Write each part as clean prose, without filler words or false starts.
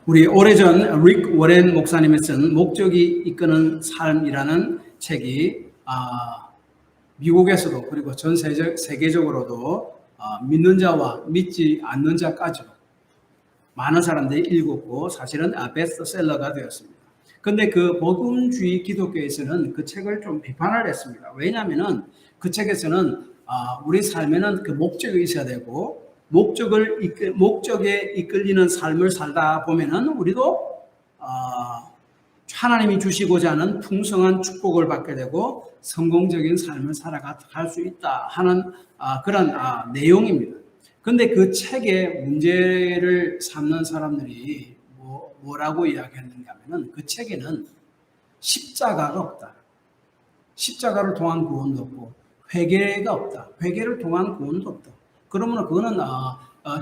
우리 오래전 릭 워렌 목사님이 쓴 목적이 이끄는 삶이라는 책이 미국에서도 그리고 전 세계적으로도 믿는 자와 믿지 않는 자까지 많은 사람들이 읽었고 사실은 베스트셀러가 되었습니다. 그런데 그 복음주의 기독교에서는 그 책을 좀 비판을 했습니다. 왜냐하면 그 책에서는 우리 삶에는 그 목적이 있어야 되고 목적에 이끌리는 삶을 살다 보면은 우리도 하나님이 주시고자 하는 풍성한 축복을 받게 되고 성공적인 삶을 살아갈 수 있다 하는 그런 내용입니다. 그런데 그 책의 문제를 삼는 사람들이 뭐라고 이야기했는가 하면 그 책에는 십자가가 없다. 십자가를 통한 구원도 없고 회개가 없다. 회개를 통한 구원도 없다. 그러면 그거는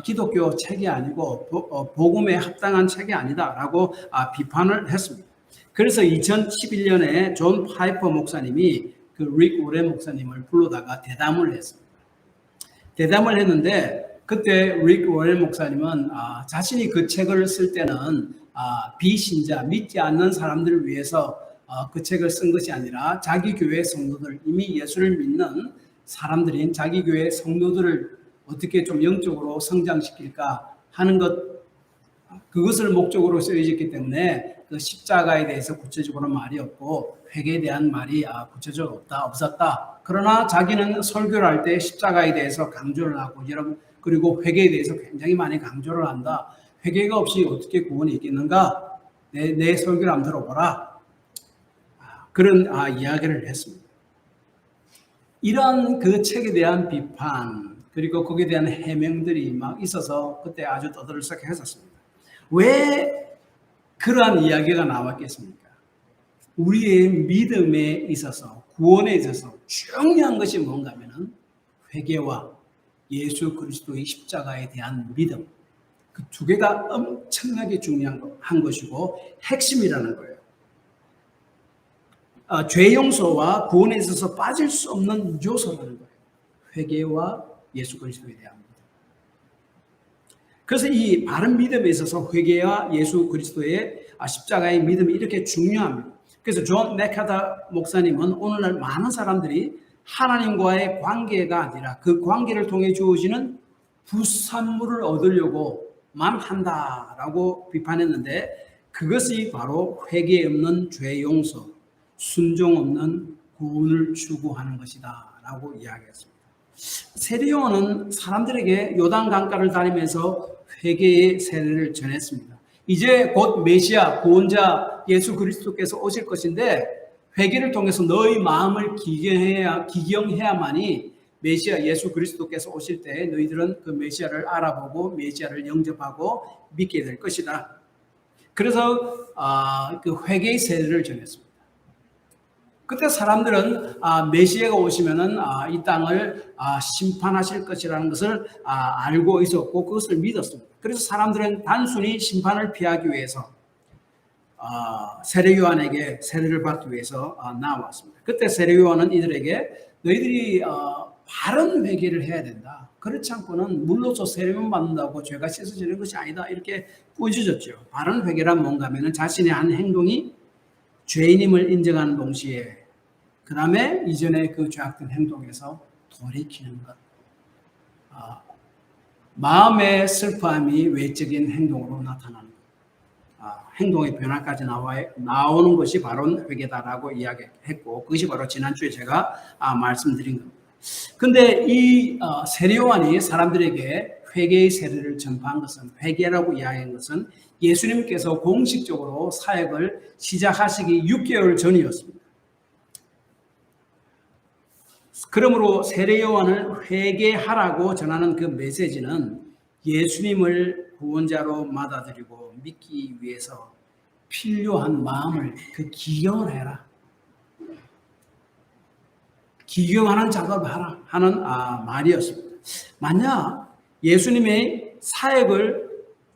기독교 책이 아니고 복음에 합당한 책이 아니다라고 비판을 했습니다. 그래서 2011년에 존 파이퍼 목사님이 그 릭 오렌 목사님을 불러다가 대담을 했습니다. 대담을 했는데 그때 릭 오렌 목사님은 자신이 그 책을 쓸 때는 비신자, 믿지 않는 사람들을 위해서 그 책을 쓴 것이 아니라 자기 교회 성도들, 이미 예수를 믿는 사람들인 자기 교회 성도들을 어떻게 좀 영적으로 성장시킬까 하는 그것을 목적으로 쓰여졌기 때문에 그 십자가에 대해서 구체적으로 말이 없고 회개에 대한 말이 구체적으로 없었다. 그러나 자기는 설교를 할 때 십자가에 대해서 강조를 하고 그리고 회개에 대해서 굉장히 많이 강조를 한다. 회개가 없이 어떻게 구원이 있겠는가? 내 설교를 한번 들어보라. 그런 이야기를 했습니다. 이런 그 책에 대한 비판 그리고 거기에 대한 해명들이 막 있어서 그때 아주 떠들썩해 했었습니다. 왜 그러한 이야기가 나왔겠습니까? 우리의 믿음에 있어서 구원에 있어서 중요한 것이 뭔가 하면은 회개와 예수 그리스도의 십자가에 대한 믿음 그 두 개가 엄청나게 중요한 것이고 핵심이라는 거예요. 죄 용서와 구원에 있어서 빠질 수 없는 요소라는 거예요. 회개와 예수 그리스도에 대한 믿음. 그래서 이 바른 믿음에 있어서 회개와 예수 그리스도의 십자가의 믿음이 이렇게 중요합니다. 그래서 존 맥하다 목사님은 오늘날 많은 사람들이 하나님과의 관계가 아니라 그 관계를 통해 주어지는 부산물을 얻으려고만 한다라고 비판했는데 그것이 바로 회개 없는 죄 용서, 순종 없는 구원을 추구하는 것이다 라고 이야기했습니다. 세례요한은 사람들에게 요단 강가를 다니면서 회개의 세례를 전했습니다. 이제 곧 메시아 구원자 예수 그리스도께서 오실 것인데 회개를 통해서 너희 마음을 기경해야만이 메시아 예수 그리스도께서 오실 때 너희들은 그 메시아를 알아보고 메시아를 영접하고 믿게 될 것이다. 그래서 그 회개의 세례를 전했습니다. 그때 사람들은 메시아가 오시면은 이 땅을 심판하실 것이라는 것을 알고 있었고 그것을 믿었습니다. 그래서 사람들은 단순히 심판을 피하기 위해서 세례 요한에게 세례를 받기 위해서 나왔습니다. 그때 세례 요한은 이들에게 너희들이 바른 회개를 해야 된다. 그렇지 않고는 물로서 세례만 받는다고 죄가 씻어지는 것이 아니다. 이렇게 꾸짖었죠. 바른 회개란 뭔가 하면 자신의 한 행동이 죄인임을 인정하는 동시에 그 다음에 이전에 그 죄악된 행동에서 돌이키는 것. 마음의 슬퍼함이 외적인 행동으로 나타나는 것. 행동의 변화까지 나오는 것이 바로 회개다라고 이야기했고 그것이 바로 지난주에 제가 말씀드린 겁니다. 그런데 이 세례 요한이 사람들에게 회개의 세례를 전파한 것은 회개라고 이야기한 것은 예수님께서 공식적으로 사역을 시작하시기 6개월 전이었습니다. 그러므로 세례 요한을 회개하라고 전하는 그 메시지는 예수님을 구원자로 받아들이고 믿기 위해서 필요한 마음을 그 기경을 해라. 기경하는 작업을 하라 하는 말이었습니다. 만약 예수님의 사역을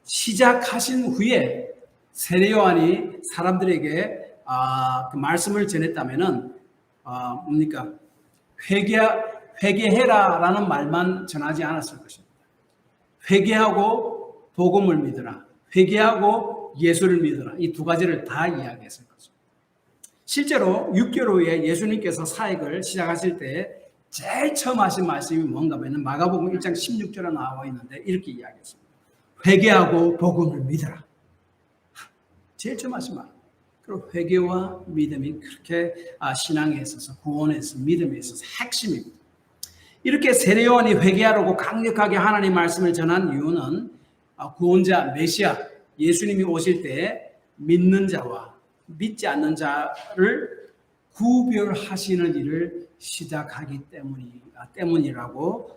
시작하신 후에 세례 요한이 사람들에게 그 말씀을 전했다면은 뭡니까? 회개해라라는 말만 전하지 않았을 것입니다. 회개하고 복음을 믿으라. 회개하고 예수를 믿어라. 이 두 가지를 다 이야기했을 거죠. 실제로 6개월 후에 예수님께서 사역을 시작하실 때 제일 처음 하신 말씀이 뭔가 하면 마가복음 1장 16절에 나와 있는데 이렇게 이야기했습니다. 회개하고 복음을 믿어라. 제일 처음 하신 말. 그리고 회개와 믿음이 그렇게 신앙에 있어서 구원에 있어서 믿음에 있어서 핵심입니다. 이렇게 세례요한이 회개하라고 강력하게 하나님 말씀을 전한 이유는 구원자 메시아 예수님이 오실 때 믿는 자와 믿지 않는 자를 구별하시는 일을 시작하기 때문이라고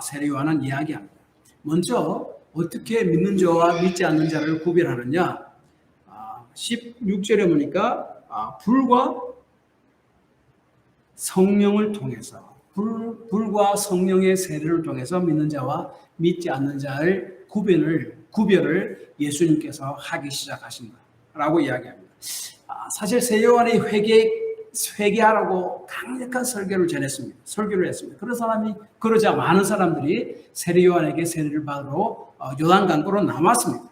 세례요한은 이야기합니다. 먼저 어떻게 믿는 자와 믿지 않는 자를 구별하느냐? 16절에 보니까 불과 성령을 통해서 불과 성령의 세례를 통해서 믿는 자와 믿지 않는 자의 구별을 예수님께서 하기 시작하신다라고 이야기합니다. 사실 세례요한이 회개하라고 강력한 설교를 했습니다. 그러자 많은 사람들이 세례요한에게 세례를 받으러 요단강가로 남았습니다.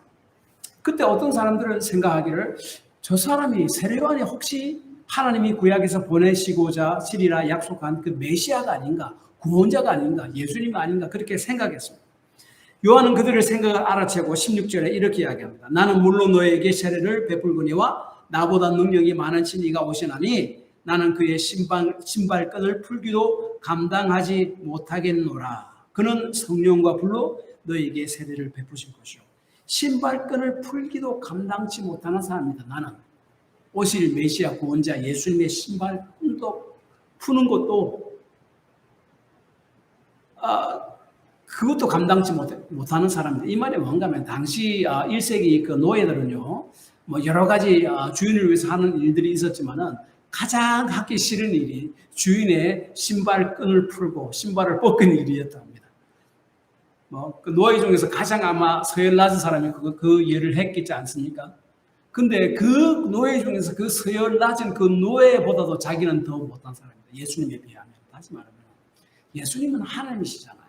그때 어떤 사람들은 생각하기를 저 사람이 세례요한이 혹시 하나님이 구약에서 보내시고자 시리라 약속한 그 메시아가 아닌가, 구원자가 아닌가, 예수님 아닌가 그렇게 생각했습니다. 요한은 그들의 생각을 알아채고 16절에 이렇게 이야기합니다. 나는 물론 너에게 세례를 베풀거니와 나보다 능력이 많으신 이가 오시나니 나는 그의 신발끈을 풀기도 감당하지 못하겠노라. 그는 성령과 불로 너에게 세례를 베푸실 것이요. 신발끈을 풀기도 감당치 못하는 사람입니다. 나는 오실 메시아 구원자 예수님의 신발끈도 푸는 것도 그것도 감당치 못하는 사람입니다. 이 말이 뭔가 하면 당시 1세기 그 노예들은요, 뭐 여러 가지 주인을 위해서 하는 일들이 있었지만은 가장 하기 싫은 일이 주인의 신발끈을 풀고 신발을 벗기는 일이었다 합니다. 그 노예 중에서 가장 아마 서열 낮은 사람이 그 일을 했겠지 않습니까? 근데 그 노예 중에서 그 서열 낮은 그 노예보다도 자기는 더 못한 사람입니다. 예수님에 비하면. 다시 말하면 예수님은 하나님이시잖아요.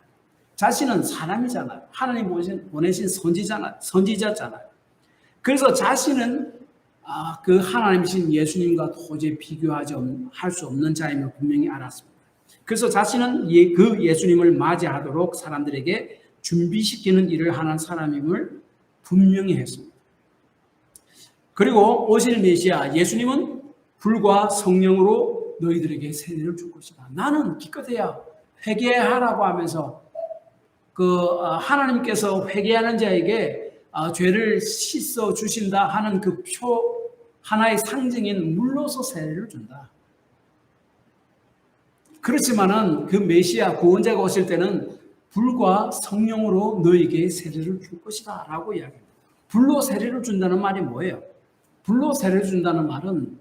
자신은 사람이잖아요. 하나님 보내신 선지자잖아요. 그래서 자신은 그 하나님이신 예수님과 도저히 할 수 없는 자임을 분명히 알았습니다. 그래서 자신은 그 예수님을 맞이하도록 사람들에게 준비시키는 일을 하는 사람임을 분명히 했습니다. 그리고 오실 메시아 예수님은 불과 성령으로 너희들에게 세례를 줄 것이다. 나는 기껏해야 회개하라고 하면서 하나님께서 회개하는 자에게 죄를 씻어 주신다 하는 그 하나의 상징인 물로서 세례를 준다. 그렇지만은 그 메시아 구원자가 오실 때는 불과 성령으로 너에게 세례를 줄 것이다 라고 이야기합니다. 불로 세례를 준다는 말이 뭐예요? 불로 세례를 준다는 말은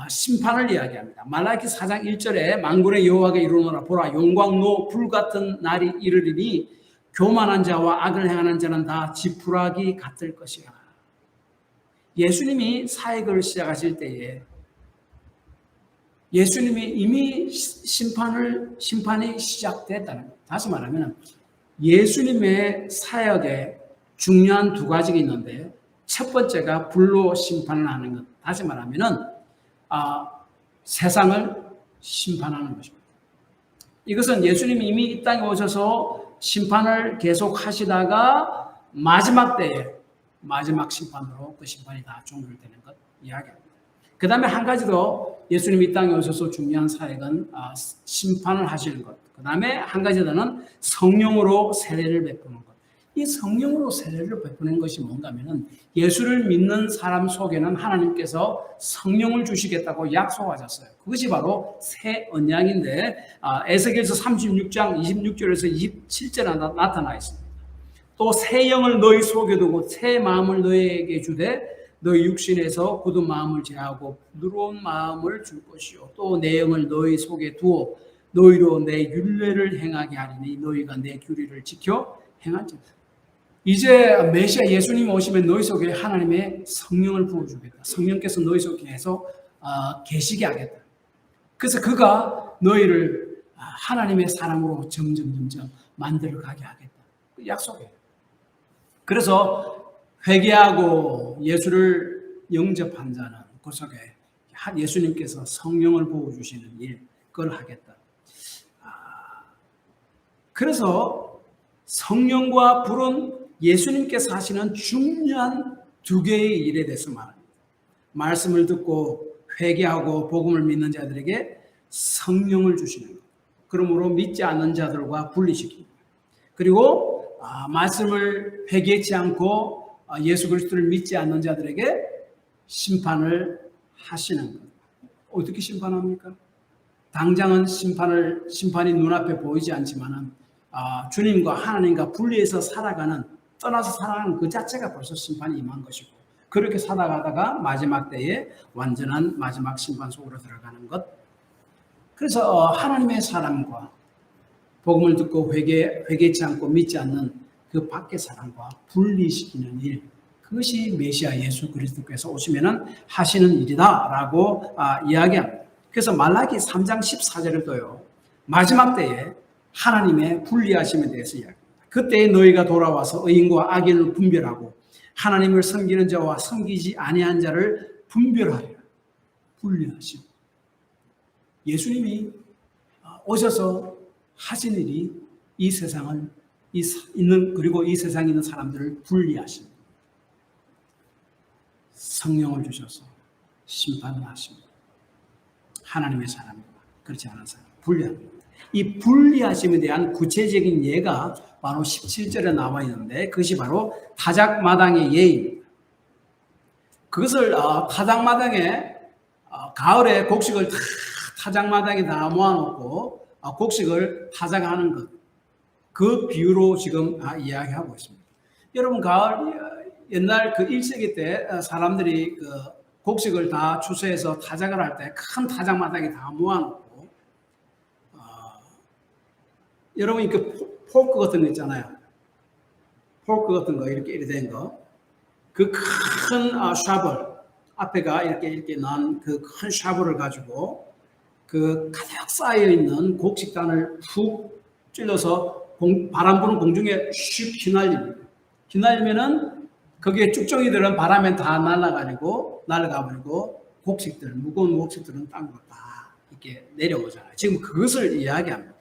심판을 이야기합니다. 말라기 4장 1절에 만군의 여호와가 이르노라 보라 용광로 불같은 날이 이르리니 교만한 자와 악을 행하는 자는 다 지푸라기 같을 것이라. 예수님이 사역을 시작하실 때에 예수님이 이미 심판이 시작됐다는 거예요. 다시 말하면 예수님의 사역에 중요한 두 가지가 있는데 첫 번째가 불로 심판을 하는 것. 다시 말하면 세상을 심판하는 것입니다. 이것은 예수님이 이미 이 땅에 오셔서 심판을 계속 하시다가 마지막 때에 마지막 심판으로 그 심판이 다 종결되는 것 이야기합니다. 그 다음에 한 가지 더 예수님이 이 땅에 오셔서 중요한 사역은 심판을 하시는 것. 그 다음에 한 가지 더는 성령으로 세례를 베푸는 것. 이 성령으로 세례를 베푸는 것이 뭔가 하면은 예수를 믿는 사람 속에는 하나님께서 성령을 주시겠다고 약속하셨어요. 그것이 바로 새 언약인데 에스겔서 36장 26절에서 27절에 나타나 있습니다. 또 새 영을 너희 속에 두고 새 마음을 너희에게 주되 너희 육신에서 굳은 마음을 제하고 부드러운 마음을 줄 것이요 또 내 영을 너희 속에 두어 너희로 내 율례를 행하게 하리니 너희가 내 규례를 지켜 행할지어다. 이제 메시아 예수님 오시면 너희 속에 하나님의 성령을 부어주겠다. 성령께서 너희 속에 계속 계시게 하겠다. 그래서 그가 너희를 하나님의 사람으로 점점 만들어가게 하겠다. 그 약속이에요. 그래서 회개하고 예수를 영접한 자는 그 속에 예수님께서 성령을 부어주시는 일, 그걸 하겠다. 그래서 성령과 불은 예수님께서 하시는 중요한 두 개의 일에 대해서 말합니다. 말씀을 듣고 회개하고 복음을 믿는 자들에게 성령을 주시는 것. 그러므로 믿지 않는 자들과 분리시킵니다. 그리고 말씀을 회개치 않고 예수 그리스도를 믿지 않는 자들에게 심판을 하시는 것. 어떻게 심판합니까? 당장은 심판이 눈앞에 보이지 않지만은 주님과 하나님과 분리해서 살아가는, 떠나서 살아가는 그 자체가 벌써 심판이 임한 것이고, 그렇게 살아가다가 마지막 때에 완전한 마지막 심판 속으로 들어가는 것. 그래서 하나님의 사람과 복음을 듣고 회개치 않고 믿지 않는 그 밖의 사람과 분리시키는 일, 그것이 메시아 예수 그리스도께서 오시면은 하시는 일이다라고 이야기합니다. 그래서 말라기 3장 14절을 또요, 마지막 때에 하나님의 분리하심에 대해서 이야기합니다. 그때 너희가 돌아와서 의인과 악인을 분별하고 하나님을 섬기는 자와 섬기지 아니한 자를 분별하리라. 분리하심. 예수님이 오셔서 하신 일이 이 세상을 그리고 이 세상에 있는 사람들을 분리하십니다. 성령을 주셔서 심판을 하십니다. 하나님의 사람과 그렇지 않은 사람 분리합니다. 이 분리하심에 대한 구체적인 예가 바로 17절에 나와 있는데, 그것이 바로 타작마당의 예입니다. 그것을 타작마당에 가을에 곡식을 타작마당에 다 모아놓고 곡식을 타작하는 것, 그 비유로 지금 이야기하고 있습니다. 여러분, 가을 옛날 그 1세기 때 사람들이 그 곡식을 다 추수해서 타작을 할 때 큰 타작마당에 다 모아놓고, 여러분 그 포크 같은 거 있잖아요. 포크 같은 거 이렇게 된 거, 그 큰 샤벌 앞에가 이렇게 난 그 큰 샤벌을 가지고 그 가득 쌓여 있는 곡식단을 푹 찔러서 바람 부는 공중에 슉 휘날립니다. 휘날리면은 거기에 쭉정이들은 바람에 다 날아가 버리고 곡식들, 무거운 곡식들은 땅으로 다 이렇게 내려오잖아요. 지금 그것을 이야기합니다.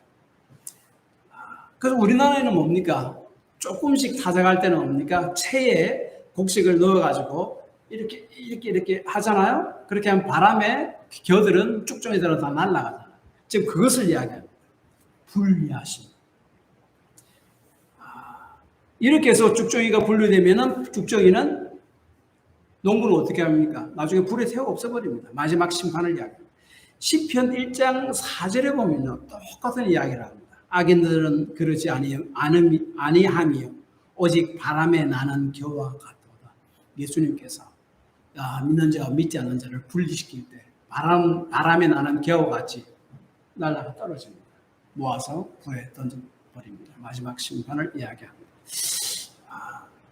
그래서 우리나라에는 뭡니까? 조금씩 타작할 때는 뭡니까? 체에 곡식을 넣어가지고 이렇게 하잖아요. 그렇게 하면 바람에 겨들은 쭉정이들은 다 날아가잖아요. 지금 그것을 이야기합니다. 분리하심. 이렇게 해서 쭉정이가 분리되면은 쭉정이는 농부는 어떻게 합니까? 나중에 불에 태워 없애버립니다. 마지막 심판을 이야기합니다. 시편 1장 4절에 보면요, 똑같은 이야기를 합니다. 악인들은 그러지 아니하며 오직 바람에 나는 겨와 같도다. 예수님께서 믿는 자와 믿지 않는 자를 분리시킬 때 바람에 나는 겨와 같이 날아가 떨어집니다. 모아서 불에 던져버립니다. 마지막 심판을 이야기합니다.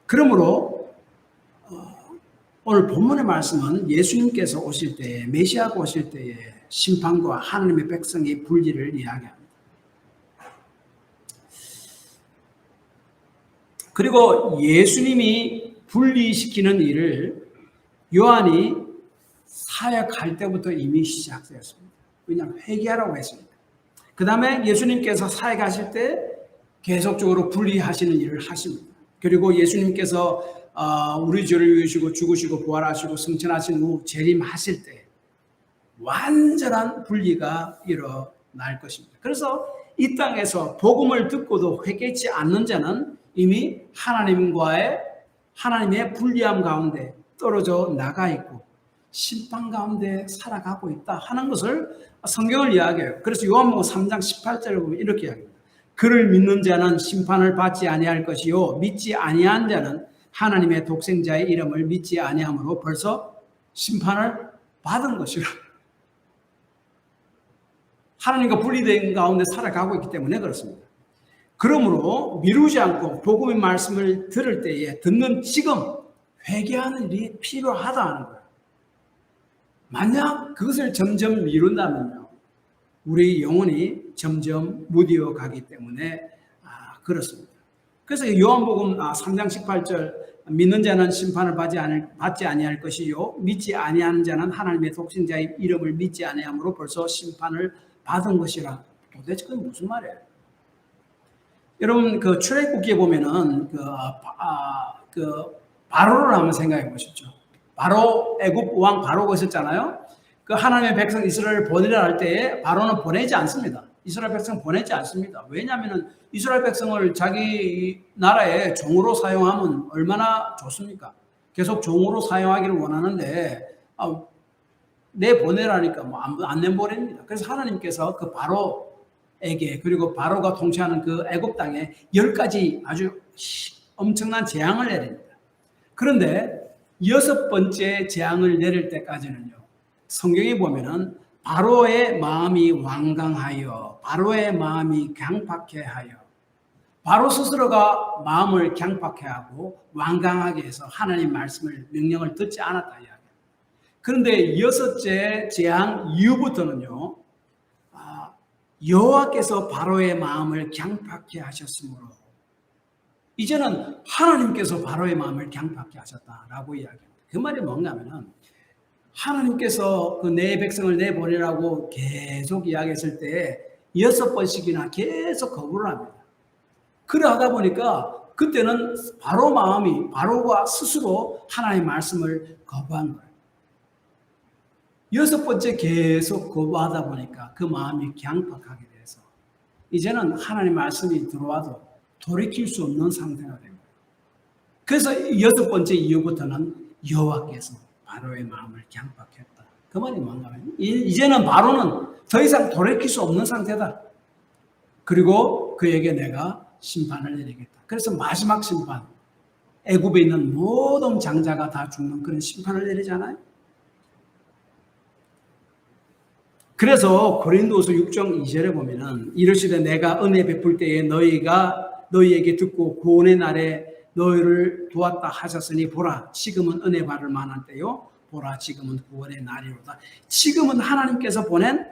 그러므로 오늘 본문의 말씀은 예수님께서 오실 때에, 메시아가 오실 때에 심판과 하나님의 백성의 분리를 이야기합니다. 그리고 예수님이 분리시키는 일을 요한이 사역할 때부터 이미 시작되었습니다. 왜냐하면 회개하라고 했습니다. 그 다음에 예수님께서 사역하실 때 계속적으로 분리하시는 일을 하십니다. 그리고 예수님께서 우리 죄를 위하시고 죽으시고 부활하시고 승천하신 후 재림하실 때 완전한 분리가 일어날 것입니다. 그래서 이 땅에서 복음을 듣고도 회개치 않는 자는 이미 하나님의 불리함 가운데 떨어져 나가 있고 심판 가운데 살아가고 있다 하는 것을 성경을 이야기해요. 그래서 요한복음 3장 18절을 보면 이렇게 이야기합니다. 그를 믿는 자는 심판을 받지 아니할 것이요 믿지 아니한 자는 하나님의 독생자의 이름을 믿지 아니함으로 벌써 심판을 받은 것이라. 하나님과 분리된 가운데 살아가고 있기 때문에 그렇습니다. 그러므로 미루지 않고 복음의 말씀을 들을 때에 듣는 지금 회개하는 일이 필요하다 하는 거예요. 만약 그것을 점점 미룬다면요, 우리 영혼이 점점 무디어 가기 때문에 그렇습니다. 그래서 요한복음 3장 18절 믿는 자는 심판을 받지 아니할 것이요 믿지 아니하는 자는 하나님의 독생자의 이름을 믿지 아니함으로 벌써 심판을 받은 것이라. 도대체 그게 무슨 말이에요? 여러분 그 출애굽기에 보면은 그 바로를 한번 생각해 보십시오. 바로 애굽 왕 바로가 있었잖아요. 그 하나님의 백성 이스라엘을 보내려 할 때에 바로는 보내지 않습니다. 이스라엘 백성 보내지 않습니다. 왜냐하면 이스라엘 백성을 자기 나라의 종으로 사용하면 얼마나 좋습니까? 계속 종으로 사용하기를 원하는데 내보내라니까 뭐 안 내보냅니다. 그래서 하나님께서 그 바로에게 그리고 바로가 통치하는 그 애굽 땅에 10가지 아주 엄청난 재앙을 내립니다. 그런데 6번째 재앙을 내릴 때까지는요. 성경에 보면은 바로의 마음이 완강하여 바로의 마음이 강팍해 하여 바로 스스로가 마음을 강팍해 하고 완강하게 해서 하나님 말씀을 명령을 듣지 않았다 이야기합니다. 그런데 6째 재앙 이후부터는요. 여호와께서 바로의 마음을 강팍해 하셨으므로 이제는 하나님께서 바로의 마음을 강팍해 하셨다라고 이야기합니다. 그 말이 뭔가 하면은 하나님께서 그 내 백성을 내보내라고 계속 이야기했을 때 6번씩이나 계속 거부를 합니다. 그러하다 보니까 그때는 바로가 스스로 하나님의 말씀을 거부한 거예요. 6번째 계속 거부하다 보니까 그 마음이 강팍하게 돼서 이제는 하나님의 말씀이 들어와도 돌이킬 수 없는 상태가 된 거예요. 그래서 6번째 이후부터는 여호와께서 바로의 마음을 강팍했다. 그 말이 뭔가 하면 이제는 바로는 더 이상 돌이킬 수 없는 상태다. 그리고 그에게 내가 심판을 내리겠다. 그래서 마지막 심판, 애굽에 있는 모든 장자가 다 죽는 그런 심판을 내리잖아요. 그래서 고린도후서 6장 2절에 보면은 이르시되 내가 은혜 베풀 때에 너희에게 듣고 구원의 날에 너희를 도왔다 하셨으니 보라 지금은 은혜 받을 만한 때요 보라 지금은 구원의 날이로다. 지금은 하나님께서 보낸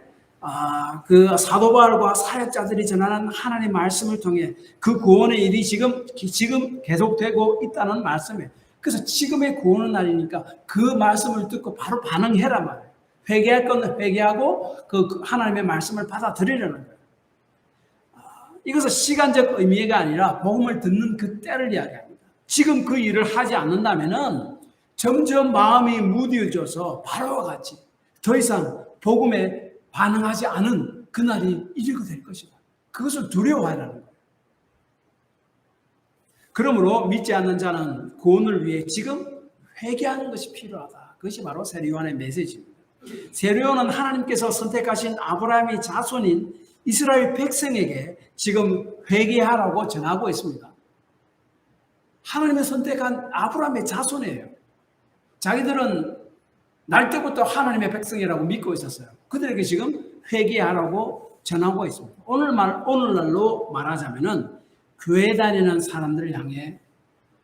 그 사도 바울과 사역자들이 전하는 하나님의 말씀을 통해 그 구원의 일이 지금 계속되고 있다는 말씀이에요. 그래서 지금의 구원의 날이니까 그 말씀을 듣고 바로 반응해라 말이에요. 회개할 건 회개하고 그 하나님의 말씀을 받아들이려는 거예요. 이것은 시간적 의미가 아니라 복음을 듣는 그 때를 이야기합니다. 지금 그 일을 하지 않는다면은 점점 마음이 무뎌져서 바로와 같이 더 이상 복음에 반응하지 않은 그날이 이르게 될 것이다. 그것을 두려워하라는 거예요. 그러므로 믿지 않는 자는 구원을 위해 지금 회개하는 것이 필요하다. 그것이 바로 세례요한의 메시지입니다. 세례요한은 하나님께서 선택하신 아브라함의 자손인 이스라엘 백성에게 지금 회개하라고 전하고 있습니다. 하나님의 선택한 아브라함의 자손이에요. 자기들은 날 때부터 하나님의 백성이라고 믿고 있었어요. 그들에게 지금 회개하라고 전하고 있습니다. 오늘날로 말하자면은 교회 다니는 사람들을 향해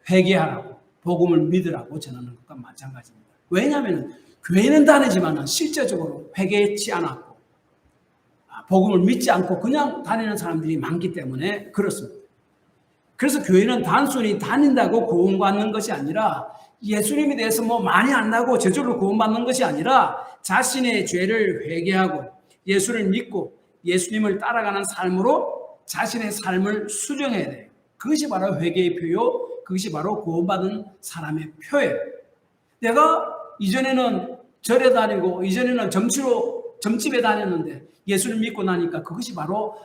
회개하라고 복음을 믿으라고 전하는 것과 마찬가지입니다. 왜냐하면 교회는 다니지만 실제적으로 회개치 않았고 복음을 믿지 않고 그냥 다니는 사람들이 많기 때문에 그렇습니다. 그래서 교회는 단순히 다닌다고 구원받는 것이 아니라 예수님에 대해서 뭐 많이 안다고 저절로 구원받는 것이 아니라 자신의 죄를 회개하고 예수를 믿고 예수님을 따라가는 삶으로 자신의 삶을 수정해야 돼요. 그것이 바로 회개의 표요, 그것이 바로 구원받은 사람의 표예요. 내가 이전에는 절에 다니고 이전에는 점집에 다녔는데 예수를 믿고 나니까 그것이 바로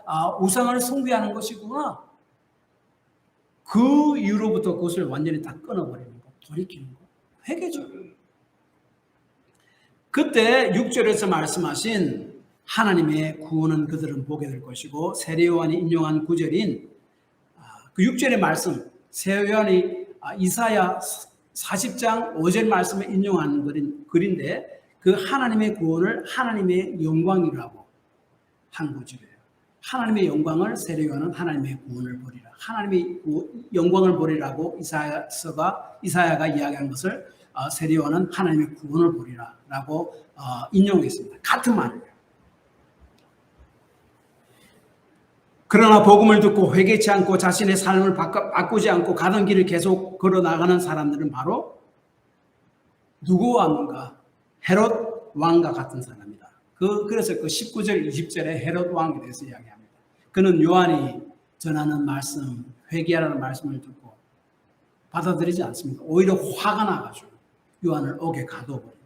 우상을 숭배하는 것이구나. 그 이후로부터 그것을 완전히 다 끊어버리는 거, 돌이키는 거, 회개죠. 그때 6절에서 말씀하신 하나님의 구원은 그들은 보게 될 것이고 세례요한이 인용한 9절인 그 6절의 말씀, 세례요한이 이사야 40장 5절 말씀을 인용한 글인데 그 하나님의 구원을 하나님의 영광이라고 한 구절이에요. 하나님의 영광을 세례요한은 하나님의 구원을 보리라. 하나님의 영광을 보리라고 이사야가 이야기한 것을 세례요한은 하나님의 구원을 보리라라고 인용했습니다. 같은 말이에요. 그러나 복음을 듣고 회개치 않고 자신의 삶을 바꾸지 않고 가던 길을 계속 걸어 나가는 사람들은 바로 누구와 같는가? 헤롯 왕과 같은 사람이다. 그래서 그 19절, 20절에 헤롯 왕에 대해서 이야기합니다. 그는 요한이 전하는 말씀, 회개하라는 말씀을 듣고 받아들이지 않습니다. 오히려 화가 나가지고 요한을 옥에 가둬버립니다.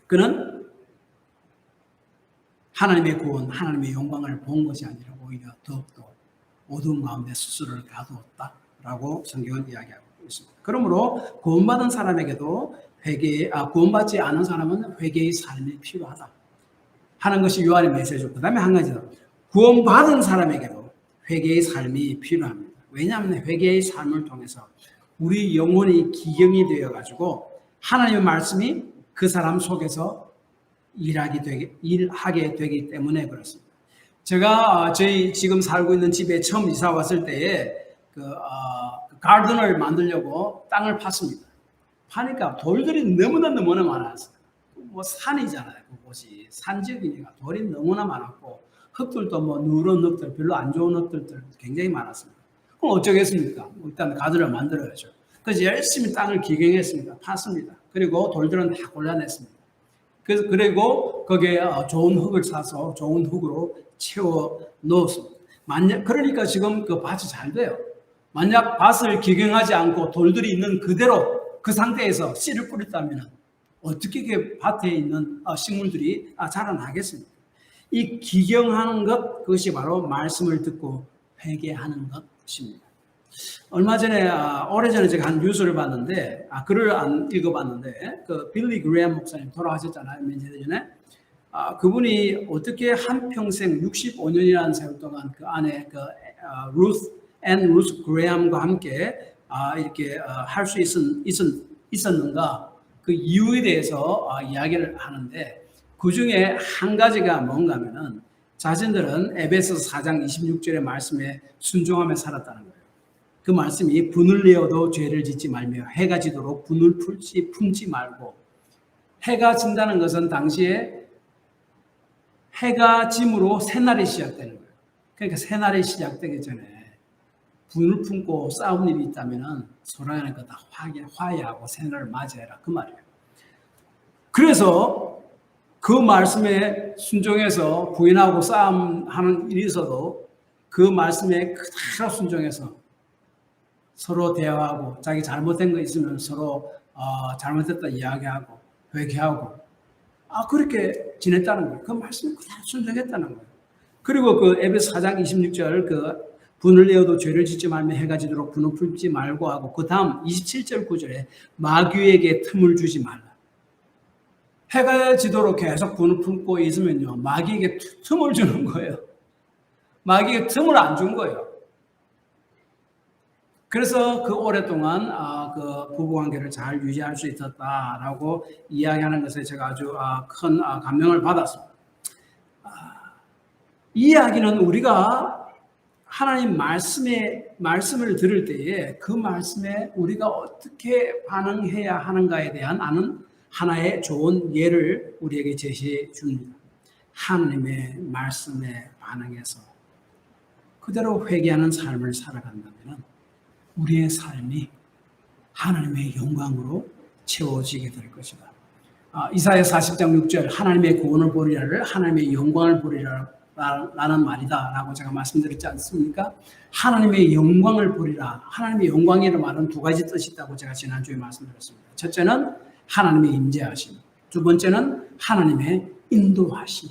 그는 하나님의 구원, 하나님의 영광을 본 것이 아니라 오히려 더욱더 어두운 가운데 스스로를 가두었다라고 성경은 이야기하고 있습니다. 그러므로 구원받은 사람에게도 구원받지 않은 사람은 회개의 삶이 필요하다 하는 것이 요한의 메시지고, 그 다음에 한 가지 더, 구원받은 사람에게도 회개의 삶이 필요합니다. 왜냐하면 회개의 삶을 통해서 우리 영혼이 기경이 되어가지고 하나님의 말씀이 그 사람 속에서 일하게 되기 때문에 그렇습니다. 제가 저희 지금 살고 있는 집에 처음 이사 왔을 때에 가든을 만들려고 땅을 팠습니다. 파니까 돌들이 너무나 많았어요. 뭐 산이잖아요. 그곳이 산지역이니까 돌이 너무나 많았고 흙들도 뭐 누런 흙들, 별로 안 좋은 흙들도 굉장히 많았습니다. 그럼 어쩌겠습니까? 일단 가든을 만들어야죠. 그래서 열심히 땅을 기경했습니다. 팠습니다. 그리고 돌들은 다 골라냈습니다. 그리고 거기에 좋은 흙을 사서 좋은 흙으로 채워 넣었습니다. 그러니까 지금 그 밭이 잘 돼요. 만약 밭을 기경하지 않고 돌들이 있는 그대로 그 상태에서 씨를 뿌렸다면 어떻게 그 밭에 있는 식물들이 자라나겠습니까? 이 기경하는 것, 그것이 바로 말씀을 듣고 회개하는 것입니다. 얼마 전에, 오래전에 제가 한 뉴스를 봤는데, 글을 안 읽어봤는데, 그 빌리 그레엄 목사님 돌아가셨잖아요, 몇 년 전에. 그분이 어떻게 한평생 65년이라는 세월 동안 그 안에 루스 그레엄과 함께 이렇게 할 수 있었는가, 그 이유에 대해서 이야기를 하는데, 그 중에 한 가지가 뭔가 하면은 자신들은 에베소서 4장 26절의 말씀에 순종하며 살았다는 거예요. 그 말씀이 분을 내어도 죄를 짓지 말며 해가 지도록 분을 품지 말고, 해가 진다는 것은 당시에 해가 짐으로 새날이 시작되는 거예요. 그러니까 새날이 시작되기 전에 분을 품고 싸운 일이 있다면 서로 간에 다 화해하고 새날을 맞이해라, 그 말이에요. 그래서 그 말씀에 순종해서 부인하고 싸움하는 일이 있어도 그 말씀에 그대로 순종해서 서로 대화하고 자기 잘못된 거 있으면 서로 잘못했다 이야기하고 회개하고 그렇게 지냈다는 거예요. 그 말씀에 그대로 순종했다는 거예요. 그리고 그 에베소 4장 26절 그 분을 내어도 죄를 짓지 말며 해가 지도록 분을 품지 말고 하고, 그 다음 27절 9절에 마귀에게 틈을 주지 말라. 해가 지도록 계속 분을 품고 있으면요, 마귀에게 틈을 주는 거예요. 마귀에게 틈을 안 준 거예요. 그래서 그 오랫동안 그 부부관계를 잘 유지할 수 있었다라고 이야기하는 것에 제가 아주 큰 감명을 받았습니다. 이 이야기는 우리가 하나님 말씀을 들을 때에 그 말씀에 우리가 어떻게 반응해야 하는가에 대한 하나의 좋은 예를 우리에게 제시해 줍니다. 하나님의 말씀에 반응해서 그대로 회개하는 삶을 살아간다면 우리의 삶이 하나님의 영광으로 채워지게 될 것이다. 이사야 40장 6절 하나님의 구원을 보리라를 하나님의 영광을 보리라 라는 말이다 라고 제가 말씀드렸지 않습니까? 하나님의 영광을 보리라. 하나님의 영광이라는 말은 두 가지 뜻이 있다고 제가 지난주에 말씀드렸습니다. 첫째는 하나님의 임재하심, 두 번째는 하나님의 인도하심.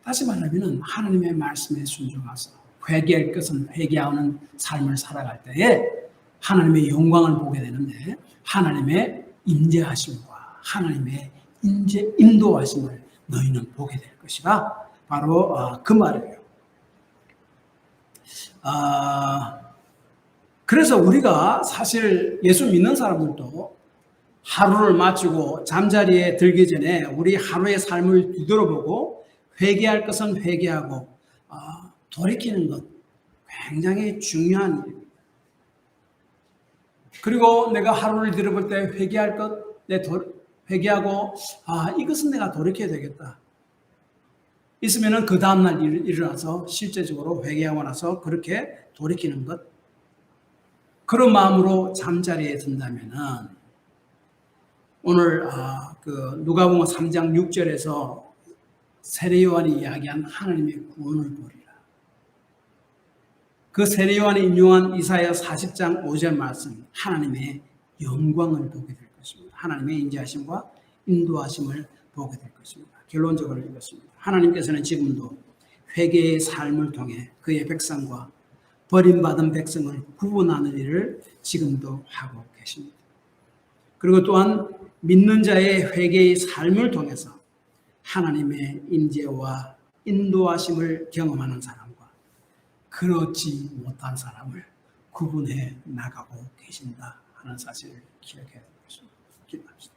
다시 말하면 하나님의 말씀에 순종해서 회개할 것은 회개하는 삶을 살아갈 때에 하나님의 영광을 보게 되는데, 하나님의 임재하심과 하나님의 인도하심을 너희는 보게 될 것이다. 바로 그 말이에요. 그래서 우리가 사실 예수 믿는 사람들도 하루를 마치고 잠자리에 들기 전에 우리 하루의 삶을 뒤돌아보고 회개할 것은 회개하고 돌이키는 것 굉장히 중요한 일입니다. 그리고 내가 하루를 뒤돌아볼 때 회개할 것, 회개하고 이것은 내가 돌이켜야 되겠다. 있으면은 그 다음날 일어나서 실제적으로 회개하고 나서 그렇게 돌이키는 것. 그런 마음으로 잠자리에 든다면은 오늘 그 누가복음 3장 6절에서 세례 요한이 이야기한 하나님의 구원을 보리라. 그 세례 요한이 인용한 이사야 40장 5절 말씀, 하나님의 영광을 보게 될 것입니다. 하나님의 인자하심과 인도하심을 보게 될 것입니다. 결론적으로 이것입니다. 하나님께서는 지금도 회개의 삶을 통해 그의 백성과 버림받은 백성을 구분하는 일을 지금도 하고 계십니다. 그리고 또한 믿는 자의 회개의 삶을 통해서 하나님의 인재와 인도하심을 경험하는 사람과 그렇지 못한 사람을 구분해 나가고 계신다 하는 사실을 기억해야 될 것입니다. 기도합시다.